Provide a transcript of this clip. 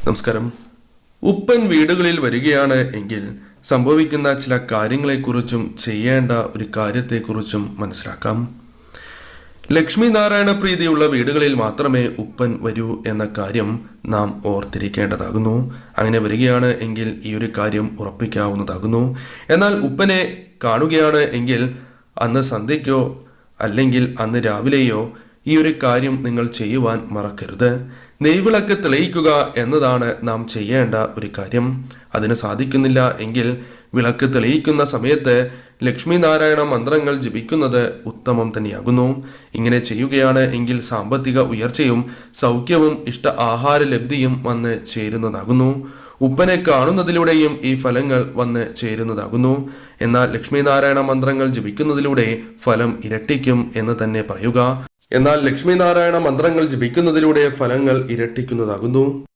നമസ്കാരം. ഉപ്പൻ വീടുകളിൽ വരികയാണ് എങ്കിൽ സംഭവിക്കുന്ന ചില കാര്യങ്ങളെക്കുറിച്ചും ചെയ്യേണ്ട ഒരു കാര്യത്തെക്കുറിച്ചും മനസ്സിലാക്കാം. ലക്ഷ്മി നാരായണ പ്രീതിയുള്ള വീടുകളിൽ മാത്രമേ ഉപ്പൻ വരൂ എന്ന കാര്യം നാം ഓർത്തിരിക്കേണ്ടതാകുന്നു. അങ്ങനെ വരികയാണ് എങ്കിൽ ഈ ഒരു കാര്യം ഉറപ്പിക്കാവുന്നതാകുന്നു. എന്നാൽ ഉപ്പനെ കാണുകയാണ് എങ്കിൽ അന്ന് സന്ധ്യയ്ക്കോ അല്ലെങ്കിൽ അന്ന് രാവിലെയോ ഈ ഒരു കാര്യം നിങ്ങൾ ചെയ്യുവാൻ മറക്കരുത്. നെയ്വിളക്ക് തെളിയിക്കുക എന്നതാണ് നാം ചെയ്യേണ്ട ഒരു കാര്യം. അതിന് സാധിക്കുന്നില്ല എങ്കിൽ വിളക്ക് തെളിയിക്കുന്ന സമയത്ത് ലക്ഷ്മി നാരായണ മന്ത്രങ്ങൾ ജപിക്കുന്നത് ഉത്തമം തന്നെയാകുന്നു. ഇങ്ങനെ ചെയ്യുകയാണ് എങ്കിൽ സാമ്പത്തിക ഉയർച്ചയും സൗഖ്യവും ഇഷ്ട ആഹാര ലബ്ധിയും വന്ന് ചേരുന്നതാകുന്നു. ഉപ്പനെ കാണുന്നതിലൂടെയും ഈ ഫലങ്ങൾ വന്ന് ചേരുന്നതാകുന്നു. എന്നാൽ ലക്ഷ്മി നാരായണ മന്ത്രങ്ങൾ ജപിക്കുന്നതിലൂടെ ഫലം ഇരട്ടിക്കും എന്ന് തന്നെ പറയുക. എന്നാൽ ലക്ഷ്മി നാരായണ മന്ത്രങ്ങൾ ജപിക്കുന്നതിലൂടെ ഫലങ്ങൾ ഇരട്ടിക്കുന്നതാകുന്നു.